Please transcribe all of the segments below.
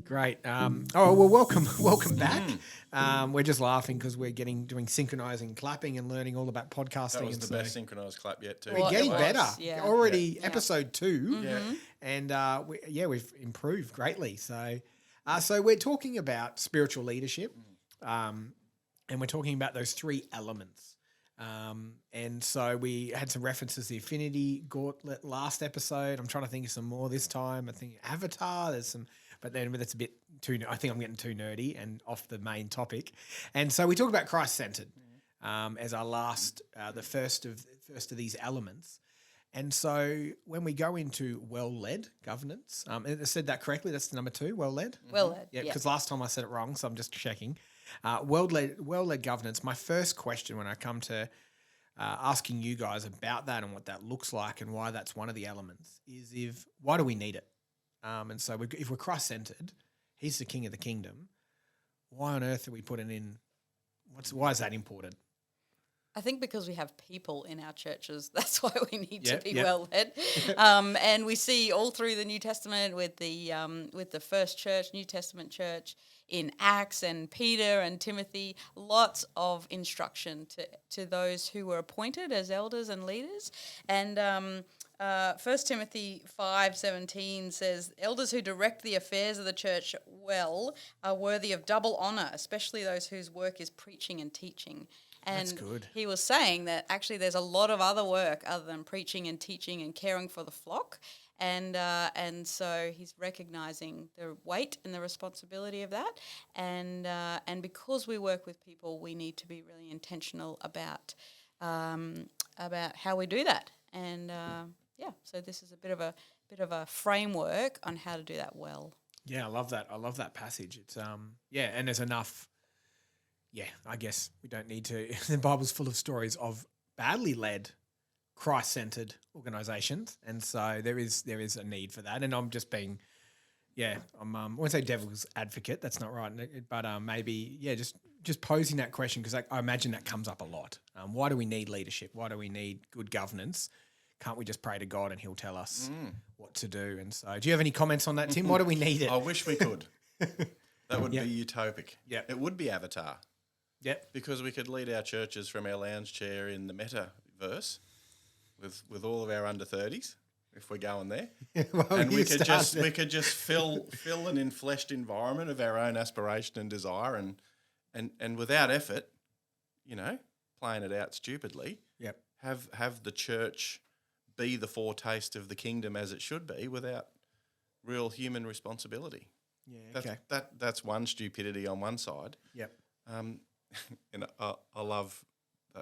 Great. Welcome back. We're just laughing because we're doing synchronizing clapping and learning all about podcasting. That was and the best synchronized clap yet, too. We're getting better. Yeah. Already episode 2. Yeah. And we've improved greatly. So we're talking about spiritual leadership, and we're talking about those 3 elements. And so we had some references to the Affinity Gauntlet last episode. I'm trying to think of some more this time. I think Avatar. There's some, but that's a bit too. I think I'm getting too nerdy and off the main topic. And so we talked about Christ-centered as our last, the first of these elements. And so when we go into well-led governance, I said that correctly. That's the number 2, well-led. Well-led. Yeah, because last time I said it wrong, so I'm just checking. Well-led governance. My first question when I come to asking you guys about that and what that looks like and why that's one of the elements is why do we need it? And so if we're Christ-centered, He's the King of the kingdom. Why on earth are we putting in? Why is that important? I think because we have people in our churches, that's why we need to be Yep. well led. And we see all through the New Testament with the first church, New Testament church, in Acts and Peter and Timothy, lots of instruction to those who were appointed as elders and leaders. And 1 Timothy 5:17 says, elders who direct the affairs of the church well are worthy of double honour, especially those whose work is preaching and teaching. And That's good. he was saying that actually there's a lot of other work other than preaching and teaching and caring for the flock. And so he's recognising the weight and the responsibility of that. And because we work with people, we need to be really intentional about how we do that. And so this is a bit of a framework on how to do that well. Yeah, I love that. I love that passage. It's and there's enough. Yeah, I guess we don't need to. The Bible's full of stories of badly led, Christ-centered organisations, and so there is a need for that. And I'm just being, I won't say devil's advocate. That's not right, but maybe just posing that question because I imagine that comes up a lot. Why do we need leadership? Why do we need good governance? Can't we just pray to God and He'll tell us what to do? And so, do you have any comments on that, Tim? Why do we need it? I wish we could. That would be utopic. Yeah, it would be Avatar. Yep. Because we could lead our churches from our lounge chair in the metaverse with all of our under 30s, if we're going there. And we could just fill an infleshed environment of our own aspiration and desire and without effort, playing it out stupidly. Yep. Have the church be the foretaste of the kingdom as it should be without real human responsibility. Yeah. Okay. That's one stupidity on one side. Yep. And I love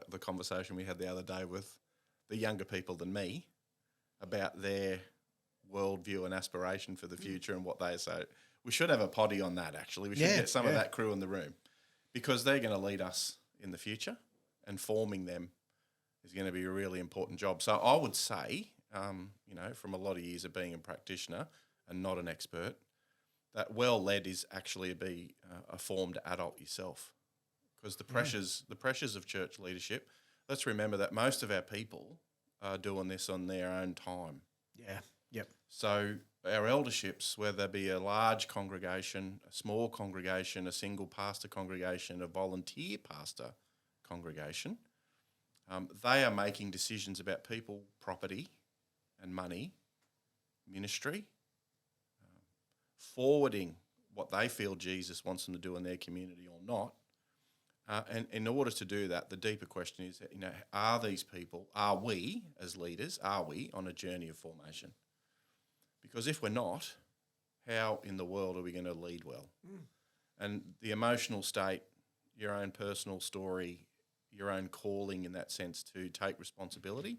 the conversation we had the other day with the younger people than me about their worldview and aspiration for the future and what they say. We should have a potty on that, actually. We should get some of that crew in the room because they're going to lead us in the future and forming them is going to be a really important job. So I would say, from a lot of years of being a practitioner and not an expert, that well-led is actually be a formed adult yourself. Because the pressures of church leadership, let's remember that most of our people are doing this on their own time. Yeah, yep. So our elderships, whether they be a large congregation, a small congregation, a single pastor congregation, a volunteer pastor congregation, they are making decisions about people, property and money, ministry, forwarding what they feel Jesus wants them to do in their community or not. And in order to do that, the deeper question is, are we as leaders, are we on a journey of formation? Because if we're not, how in the world are we going to lead well? And the emotional state, your own personal story, your own calling in that sense to take responsibility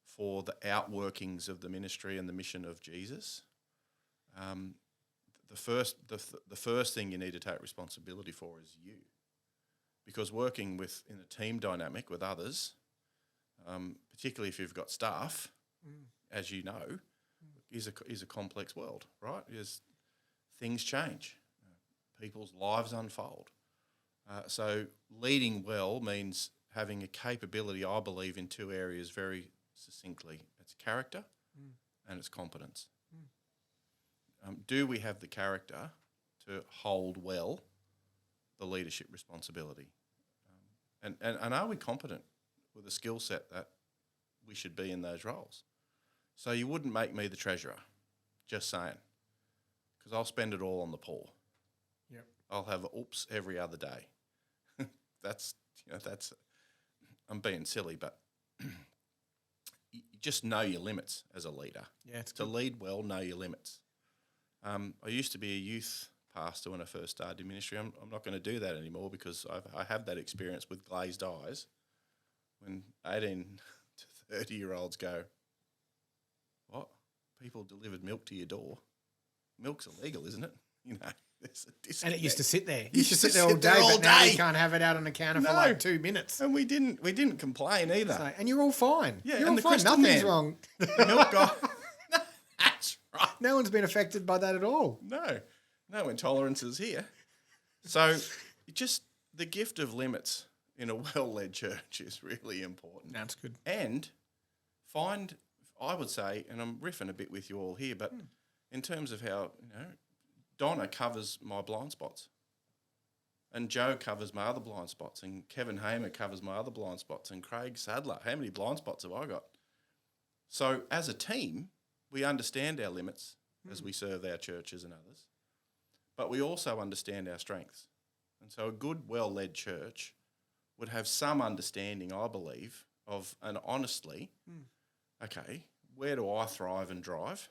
for the outworkings of the ministry and the mission of Jesus. The first thing you need to take responsibility for is you. Because working in a team dynamic with others, particularly if you've got staff, as you know, is a complex world, right? Things change, people's lives unfold. So leading well means having a capability, I believe, in 2 areas very succinctly. It's character and it's competence. do we have the character to hold well the leadership responsibility? And are we competent with a skill set that we should be in those roles? So you wouldn't make me the treasurer, just saying, because I'll spend it all on the poor. Yep. I'll have oops every other day. that's I'm being silly, but you just know your limits as a leader. Yeah, it's To good. lead well, know your limits. I used to be a youth pastor when I first started in ministry. I'm not going to do that anymore because I have that experience with glazed eyes when 18 to 30-year-olds go, what? People delivered milk to your door? Milk's illegal, isn't it? You know, there's a disconnect. And it used to sit there. It Used used to to sit there all sit there day, all but now we day. can't have it out on the counter for No. like 2 minutes. And we didn't complain either. So, and you're all fine. Yeah, you're and all the fine. Crystal Nothing's Man. wrong. Milk guy. That's right. No one's been affected by that at all. No intolerances here. So just the gift of limits in a well-led church is really important. That's good. And find, I would say, and I'm riffing a bit with you all here, but in terms of how, Donna covers my blind spots and Joe covers my other blind spots and Kevin Hamer covers my other blind spots and Craig Sadler. How many blind spots have I got? So as a team, we understand our limits as we serve our churches and others, but we also understand our strengths. And so a good, well-led church would have some understanding, I believe, of, and honestly, okay, where do I thrive and drive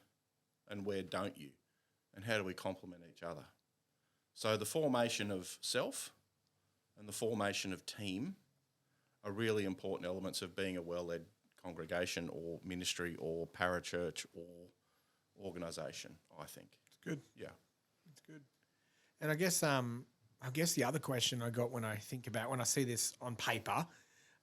and where don't you? And how do we complement each other? So the formation of self and the formation of team are really important elements of being a well-led congregation or ministry or parachurch or organisation, I think. It's good. Yeah. It's good. And I guess the other question I got when I see this on paper,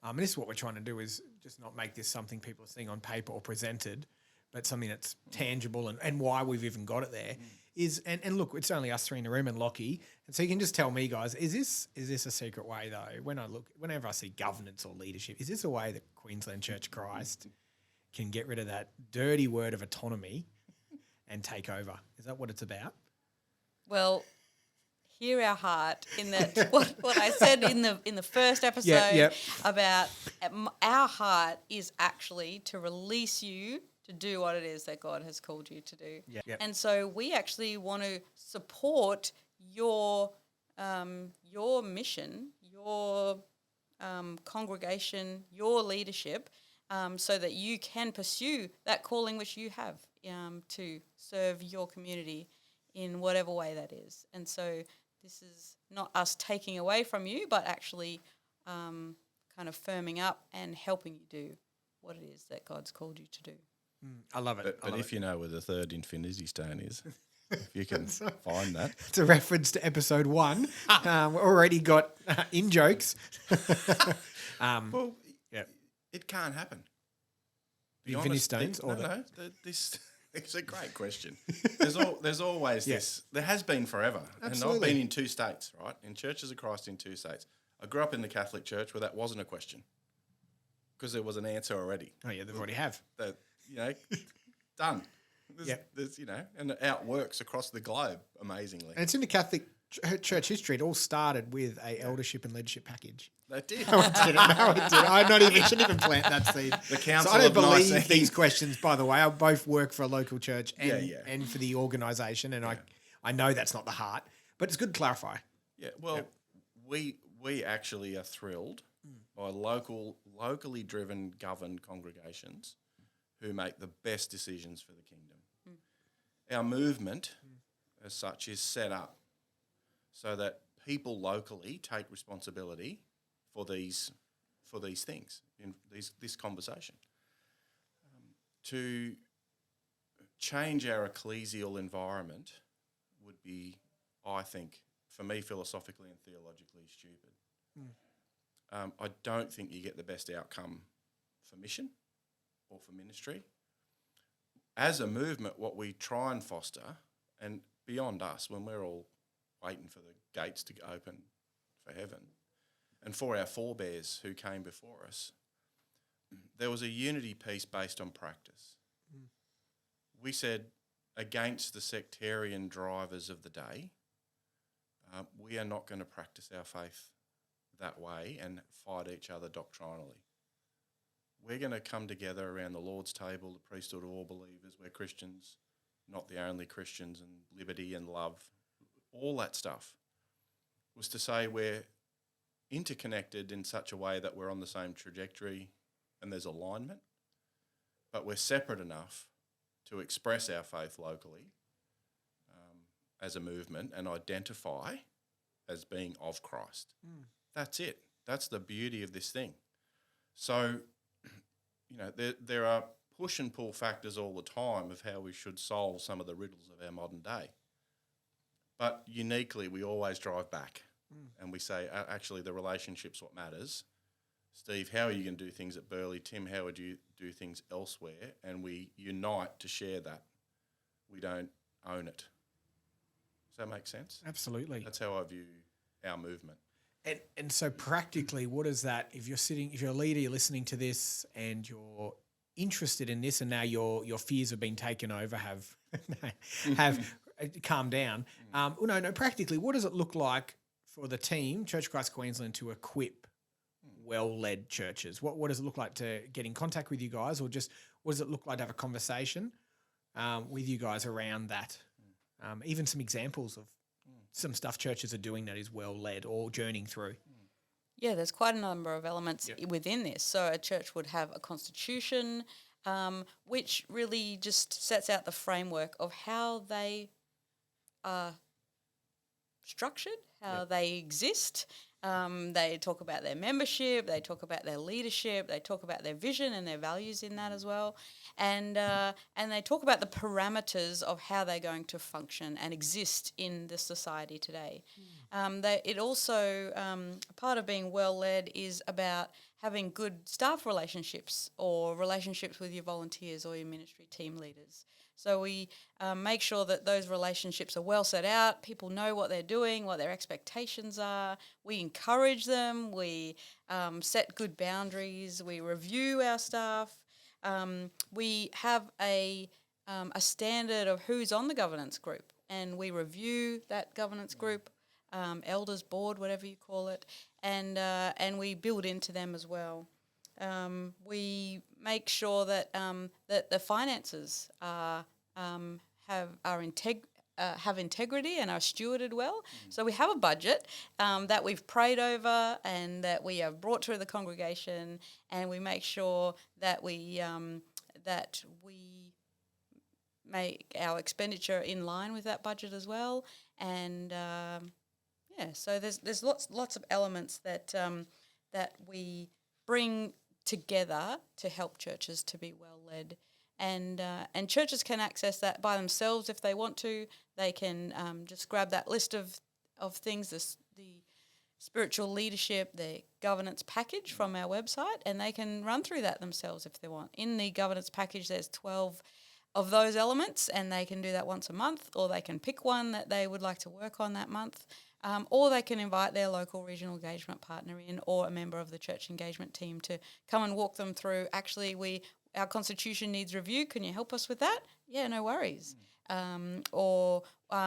and this is what we're trying to do, is just not make this something people are seeing on paper or presented, but something that's tangible and why we've even got it there is, and look, it's only us three in the room and Lockie, and so you can just tell me, guys, is this a secret way though? Whenever I see governance or leadership, is this a way that Queensland Church of Christ can get rid of that dirty word of autonomy and take over? Is that what it's about? Well, hear our heart in that what I said in the first episode yep. about our heart is actually to release you to do what it is that God has called you to do. Yep. And so we actually want to support your mission, your congregation, your leadership, so that you can pursue that calling which you have to serve your community in whatever way that is. And so this is not us taking away from you, but actually kind of firming up and helping you do what it is that God's called you to do. I love it. But if you know where the third infinity stone is, if you can find that. It's a reference to episode 1. We already got in jokes. Well, Yeah. it can't happen. The infinity stones? This it's a great question. There's always Yeah. this. There has been forever. And Absolutely. I've been in 2 states, right? In Churches of Christ in 2 states. I grew up in the Catholic Church where that wasn't a question because there was an answer already. Oh, yeah, they already have. That, done. Yeah. There's, and it outworks across the globe amazingly. And it's in the Catholic Church history. It all started with a eldership and leadership package. They did. No, it didn't. I shouldn't even plant that seed. The Council So I don't of believe Nicene. these questions, by the way. I both work for a local church and, Yeah. and for the organisation, and I know that's not the heart, but it's good to clarify. Yeah, well, we actually are thrilled by locally driven, governed congregations who make the best decisions for the kingdom. Our movement, as such, is set up so that people locally take responsibility for these things in this conversation. To change our ecclesial environment would be, I think, for me, philosophically and theologically stupid. I don't think you get the best outcome for mission or for ministry. As a movement, what we try and foster, and beyond us, when we're all waiting for the gates to open for heaven, and for our forebears who came before us, there was a unity piece based on practice. We said, against the sectarian drivers of the day, we are not going to practice our faith that way and fight each other doctrinally. We're going to come together around the Lord's table, the priesthood of all believers. We're Christians, not the only Christians, and liberty and love, all that stuff was to say we're interconnected in such a way that we're on the same trajectory and there's alignment, but we're separate enough to express our faith locally as a movement and identify as being of Christ. That's it. That's the beauty of this thing. So, there are push and pull factors all the time of how we should solve some of the riddles of our modern day. But uniquely, we always drive back and we say, actually, the relationship's what matters. Steve, how are you going to do things at Burleigh? Tim, how would you do things elsewhere? And we unite to share that. We don't own it. Does that make sense? Absolutely. That's how I view our movement. And so practically, what is that? If you're a leader, you're listening to this, and you're interested in this, and now your fears have been taken over, have calmed down. Practically, what does it look like for the team, Church of Christ Queensland, to equip well-led churches? What does it look like to get in contact with you guys, or just what does it look like to have a conversation with you guys around that? Even some examples of some stuff churches are doing that is well-led or journeying through. Yeah, there's quite a number of elements within this. So a church would have a constitution, which really just sets out the framework of how they are structured, how they exist. They talk about their membership, they talk about their leadership, they talk about their vision and their values in that as well. And they talk about the parameters of how they're going to function and exist in the society today. It also, part of being well-led is about having good staff relationships or relationships with your volunteers or your ministry team leaders. So we make sure that those relationships are well set out, people know what they're doing, what their expectations are. We encourage them, we set good boundaries, we review our staff. We have a standard of who's on the governance group, and we review that governance group, elders board, whatever you call it, and we build into them as well. We make sure that that the finances have integrity and are stewarded well. So we have a budget that we've prayed over and that we have brought to the congregation, and we make sure that we make our expenditure in line with that budget as well. And so there's lots of elements that we bring together to help churches to be well led, and churches can access that by themselves if they want to. They can just grab that list of things, the spiritual leadership, the governance package from our website, and they can run through that themselves if they want. In the governance package, there's 12 of those elements, and they can do that once a month, or they can pick one that they would like to work on that month. Or they can invite their local regional engagement partner in, or a member of the church engagement team, to come and walk them through, actually, our constitution needs review. Can you help us with that? Yeah, no worries. Or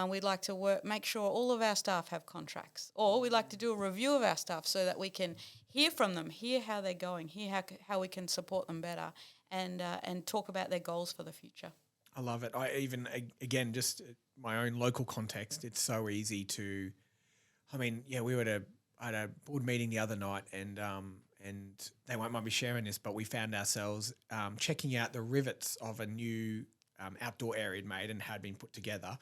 we'd like to make sure all of our staff have contracts. Or we'd like to do a review of our staff so that we can hear from them, hear how they're going, hear how we can support them better, and talk about their goals for the future. I love it. Again, just my own local context, it's so easy to... we were at a board meeting the other night, and they won't mind me sharing this, but we found ourselves checking out the rivets of a new outdoor area it made and had been put together.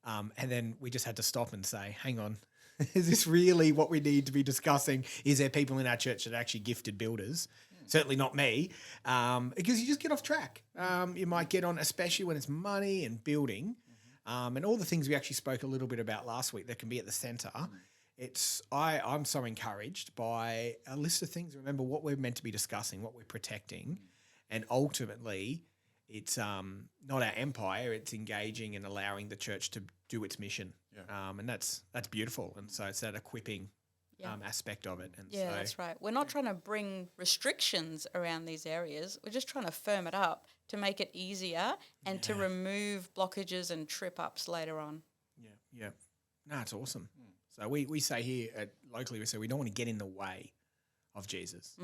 And then we just had to stop and say, hang on, is this really what we need to be discussing? Is there people in our church that are actually gifted builders? Certainly not me, because you just get off track. You might get on, especially when it's money and building. And all the things we actually spoke a little bit about last week that can be at the centre. I'm so encouraged by a list of things. Remember what we're meant to be discussing, what we're protecting, and ultimately it's not our empire. It's engaging and allowing the church to do its mission, and that's beautiful. And so it's that equipping aspect of it. And Yeah, so, that's right. We're not trying to bring restrictions around these areas. We're just trying to firm it up to make it easier and to remove blockages and trip ups later on. Yeah. No, it's awesome. So we say here locally, we say we don't want to get in the way of Jesus.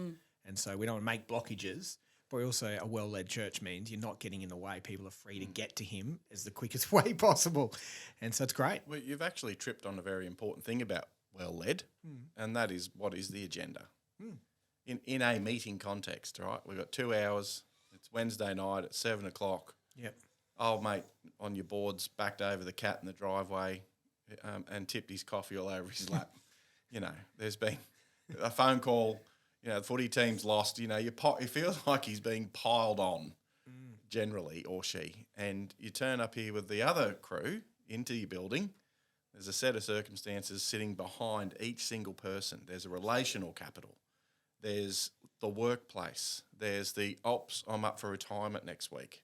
And so we don't want to make blockages, but also a well-led church means you're not getting in the way. People are free to get to him as the quickest way possible. And so it's great. Well, you've actually tripped on a very important thing about well-led, and that is what is the agenda. In a meeting context, right? We've got 2 hours. It's Wednesday night at 7 o'clock. Yep. Old mate on your boards backed over the cat in the driveway and tipped his coffee all over his lap. There's been a phone call. The footy team's lost. You feel like he's being piled on generally, or she. And you turn up here with the other crew into your building. There's a set of circumstances sitting behind each single person. There's a relational capital. There's the workplace. There's the ops. I'm up for retirement next week.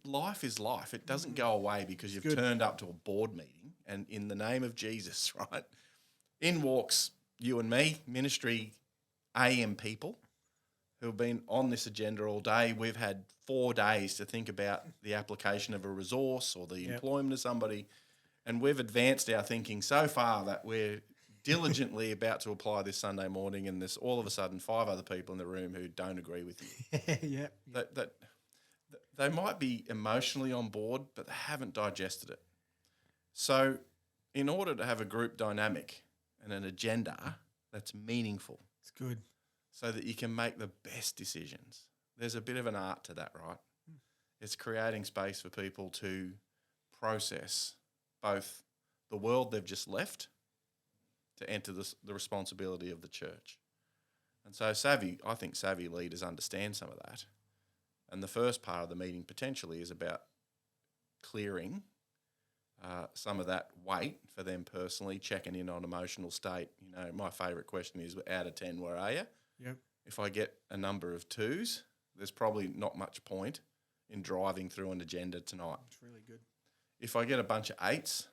Life is life. It doesn't go away because you've turned up to a board meeting and in the name of Jesus, right? In walks you and me, ministry AM people who have been on this agenda all day. We've had 4 days to think about the application of a resource or the employment of somebody, and we've advanced our thinking so far that we're diligently about to apply this Sunday morning, and there's all of a sudden 5 other people in the room who don't agree with you. That they might be emotionally on board, but they haven't digested it. So in order to have a group dynamic and an agenda that's meaningful, It's good. so that you can make the best decisions, there's a bit of an art to that, right? It's creating space for people to process both the world they've just left to enter the responsibility of the church. And so I think savvy leaders understand some of that. And the first part of the meeting potentially is about clearing some of that weight for them personally, checking in on emotional state. My favourite question is, out of 10, where are you? Yep. If I get a number of 2s, there's probably not much point in driving through an agenda tonight. It's really good. If I get a bunch of 8s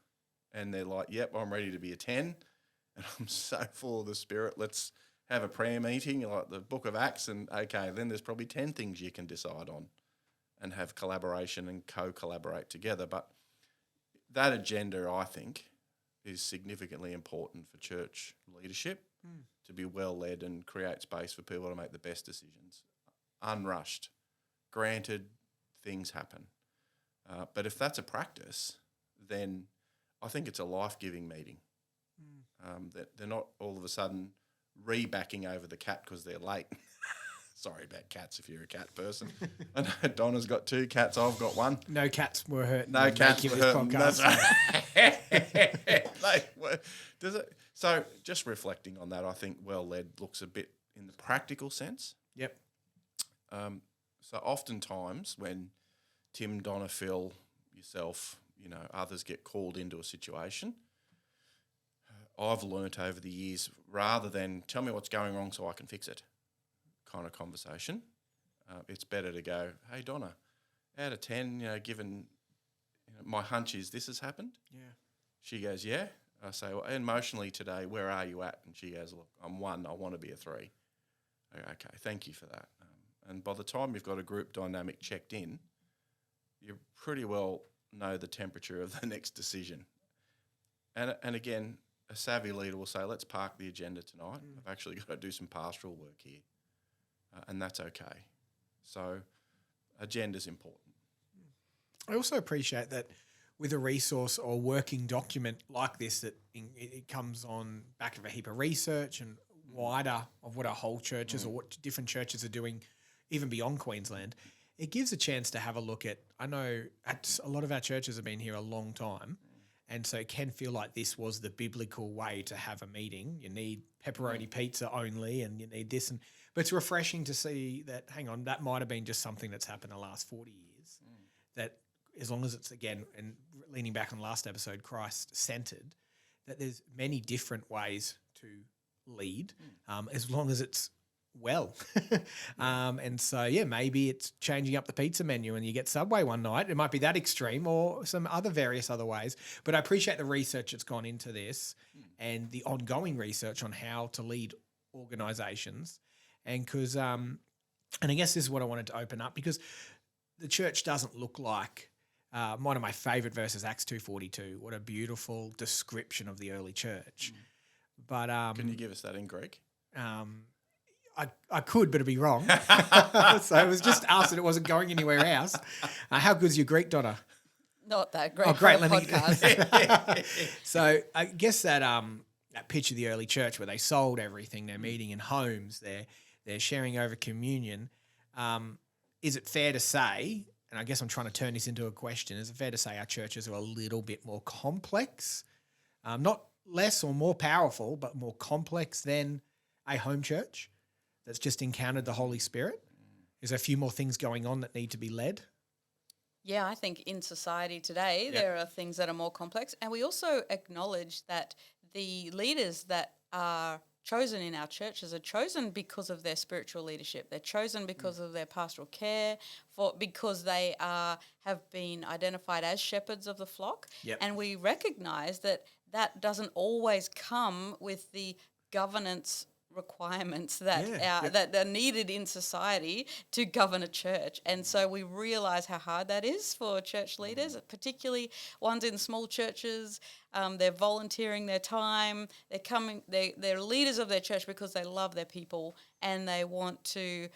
and they're like, yep, I'm ready to be a 10 and I'm so full of the Spirit, let's have a prayer meeting like the Book of Acts, and okay, then there's probably 10 things you can decide on and have collaboration and co-collaborate together. But that agenda, I think, is significantly important for church leadership to be well led and create space for people to make the best decisions. Unrushed. Granted, things happen. But if that's a practice, then I think it's a life-giving meeting. That they're not all of a sudden re-backing over the cat because they're late. Sorry about cats if you're a cat person. I know Donna's got 2 cats, I've got 1. No cats were hurt. No cats were hurt. That's right. So just reflecting on that, I think well-led looks a bit in the practical sense. Yep. So oftentimes when Tim, Donna, Phil, yourself, others get called into a situation, I've learnt over the years, rather than tell me what's going wrong so I can fix it kind of conversation, it's better to go, hey, Donna, out of 10, given my hunch is this has happened. Yeah. She goes, yeah. I say, well, emotionally today, where are you at? And she goes, look, I'm 1, I want to be a 3. I go, okay, thank you for that. And by the time you've got a group dynamic checked in, you pretty well know the temperature of the next decision. And again, a savvy leader will say, let's park the agenda tonight. I've actually got to do some pastoral work here. And that's okay. So agenda's important. I also appreciate that with a resource or working document like this, that it comes on back of a heap of research and wider of what our whole churches or what different churches are doing, even beyond Queensland. It gives a chance to have a look at, I know a lot of our churches have been here a long time, and so it can feel like this was the biblical way to have a meeting. You need pepperoni pizza only, and you need this. But it's refreshing to see that, hang on, that might have been just something that's happened the last 40 years. That as long as it's, again, and leaning back on last episode, Christ-centered, that there's many different ways to lead, as long as it's well. And so, maybe it's changing up the pizza menu and you get Subway one night. It might be that extreme, or some various other ways. But I appreciate the research that's gone into this and the ongoing research on how to lead organizations. And because, and I guess this is what I wanted to open up, because the church doesn't look like, one of my favorite verses, Acts 2:42. What a beautiful description of the early church. But Can you give us that in Greek? I could, but it'd be wrong. So it was just us, and it wasn't going anywhere else. How good's your Greek, Donna? Not that great. Oh, great! for a Let me. podcast. So I guess that picture of the early church where they sold everything, they're meeting in homes, they're sharing over communion. Is it fair to say? And I guess I'm trying to turn this into a question. Is it fair to say our churches are a little bit more complex, not less or more powerful, but more complex than a home church that's just encountered the Holy Spirit? Is there a few more things going on that need to be led? Yeah, I think in society today, there are things that are more complex. And we also acknowledge that the leaders that are chosen in our churches are chosen because of their spiritual leadership. They're chosen because of their pastoral care, because they have been identified as shepherds of the flock. Yep. And we recognize that that doesn't always come with the governance requirements that are needed in society to govern a church. And so we realize how hard that is for church leaders, particularly ones in small churches. They're volunteering their time. They're leaders of their church because they love their people and they want to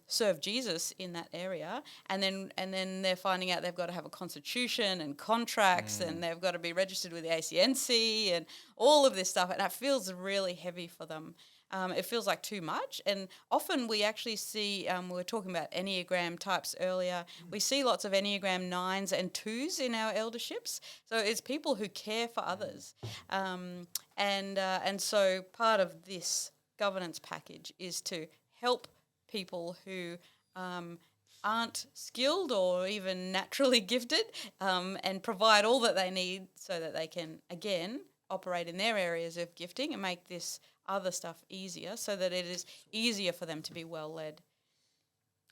serve Jesus in that area, and then they're finding out they've got to have a constitution and contracts, and they've got to be registered with the ACNC and all of this stuff, and that feels really heavy for them. It feels like too much, and often we actually see, we were talking about Enneagram types earlier, we see lots of Enneagram 9s and 2s in our elderships, so it's people who care for others, and so part of this governance package is to help people who aren't skilled or even naturally gifted, and provide all that they need so that they can, again, operate in their areas of gifting and make this other stuff easier so that it is easier for them to be well led.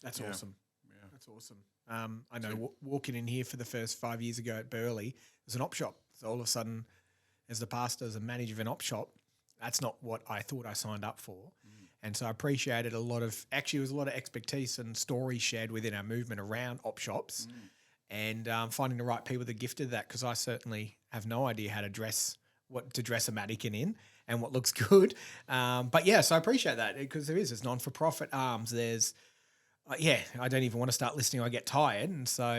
That's Yeah. awesome. Yeah. That's awesome. I know walking in here for the first 5 years ago at Burleigh, there's an op shop. So all of a sudden, as the pastor, as a manager of an op shop, that's not what I thought I signed up for. And so I appreciated there was a lot of expertise and stories shared within our movement around op shops, and finding the right people that gifted that, because I certainly have no idea how to dress a mannequin in and what looks good. But yeah, so I appreciate that, because there's non-for-profit arms. There's, I don't even want to start listing. I get tired. And so,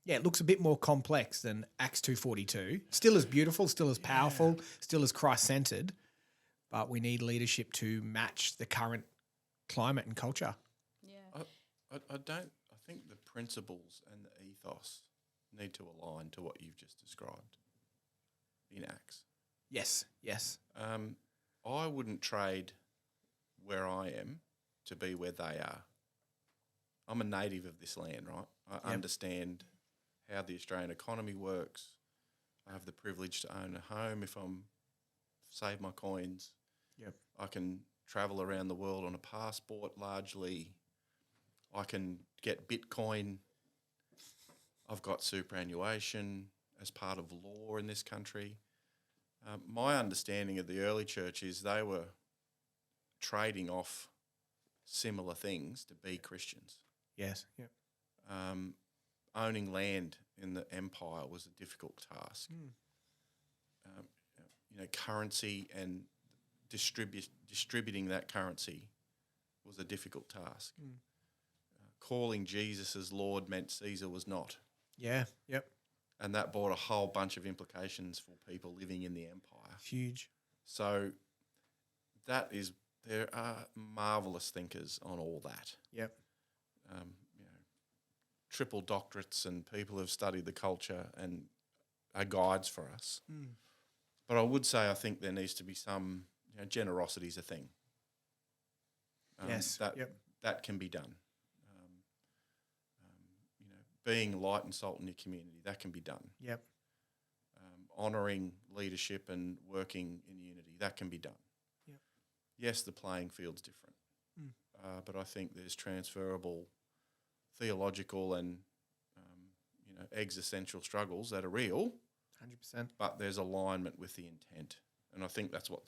it looks a bit more complex than Acts 2:42. Still as beautiful, still as powerful, still as Christ-centered. But we need leadership to match the current climate and culture. Yeah. I think the principles and the ethos need to align to what you've just described in Acts. Yes. I wouldn't trade where I am to be where they are. I'm a native of this land, right? I understand how the Australian economy works. I have the privilege to own a home if I'm save my coins. Yep. I can travel around the world on a passport largely. I can get Bitcoin. I've got superannuation as part of law in this country. My understanding of the early church is they were trading off similar things to be Christians. Yes. Yep. Owning land in the empire was a difficult task. Currency and distributing that currency was a difficult task. Calling Jesus as Lord meant Caesar was not. Yeah. Yep. And that brought a whole bunch of implications for people living in the empire. Huge. So there are marvellous thinkers on all that. Yep. Triple doctorates and people who've studied the culture and are guides for us. But I would say I think there needs to be some, generosity is a thing. Yes. That can be done. Being light and salt in your community, that can be done. Yep. Honouring leadership and working in unity, that can be done. Yep. Yes, the playing field's different, but I think there's transferable theological and existential struggles that are real 100%. but there's alignment with the intent. And I think that's what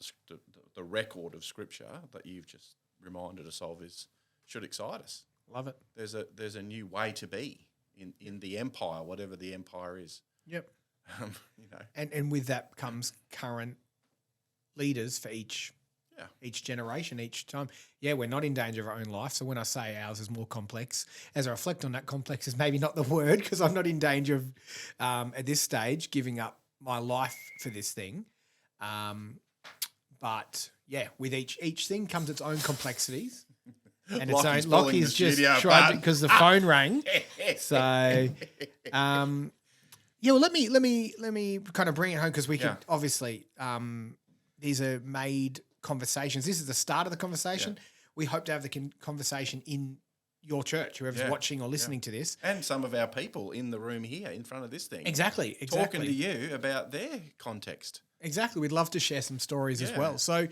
the record of Scripture that you've just reminded us of should excite us. Love it. There's a new way to be in the empire, whatever the empire is. Yep. You know, And with that comes current leaders for each yeah, generation, each time. Yeah, we're not in danger of our own life. So when I say ours is more complex, as I reflect on that, complex is maybe not the word, because I'm not in danger of, at this stage, giving up my life for this thing. But yeah, with each thing comes its own complexities. And its Lockie's own, pulling Lockie's the just studio tried apart. because the phone rang. So, yeah, well, let me kind of bring it home, because we can obviously, these are made conversations. This is the start of the conversation. Yeah. We hope to have the conversation in your church, whoever's watching or listening to this. And some of our people in the room here in front of this thing. Exactly. Talking to you about their context. Exactly. We'd love to share some stories as Yeah. well. So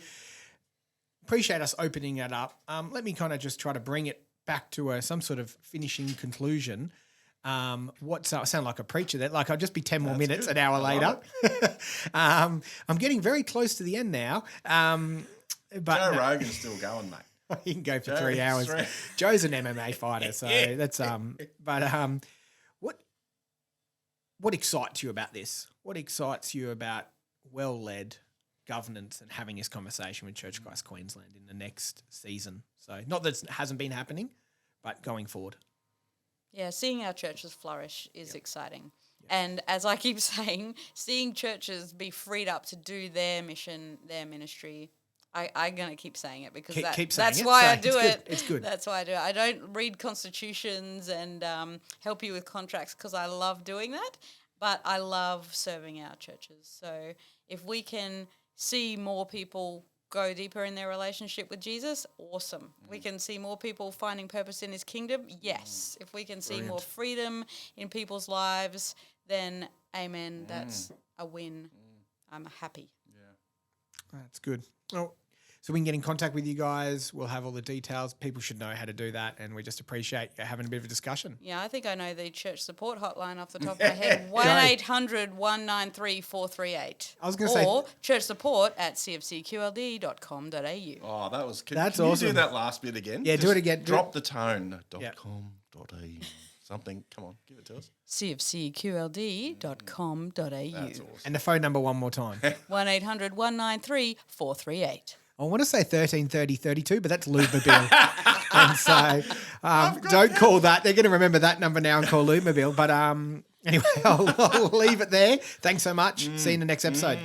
appreciate us opening it up. Let me kind of just try to bring it back to some sort of finishing conclusion. I sound like a preacher there. Like I'll just be 10 more minutes, good. an hour I later. love I'm getting very close to the end now. But Joe no, Rogan's still going, mate. he can go for Joe, 3 hours. three. Joe's an MMA fighter, so that's But what excites you about this? What excites you about well-led governance and having this conversation with Church Christ Queensland in the next season? So not that it hasn't been happening, but going forward. Yeah, seeing our churches flourish is exciting. And as I keep saying, seeing churches be freed up to do their mission, their ministry, I'm going to keep saying it, because Keep saying that's it. why So I do it's it. good. It's good. That's why I do it. I don't read constitutions and help you with contracts because I love doing that, but I love serving our churches. So if we can see more people go deeper in their relationship with Jesus, awesome. We can see more people finding purpose in his kingdom, yes. If we can see more freedom in people's lives, then amen, that's a win. I'm happy. That's good. Well, so we can get in contact with you guys. We'll have all the details. People should know how to do that, and we just appreciate you having a bit of a discussion. Yeah, I think I know the church support hotline off the top of my head. 1-800-193-438. I was gonna say- Or church support at cfcqld.com.au. Oh, that was... Can That's you awesome. do that last bit again? Yeah, do it again. Drop the tone. Yeah. .com.au. Something. Come on, give it to us. cfcqld.com.au. That's awesome. And the phone number one more time. 1-800-193-438. I want to say 133032, but that's Lubmobile. And so don't call that. They're going to remember that number now and call Lubmobile. But anyway, I'll leave it there. Thanks so much. See you in the next episode.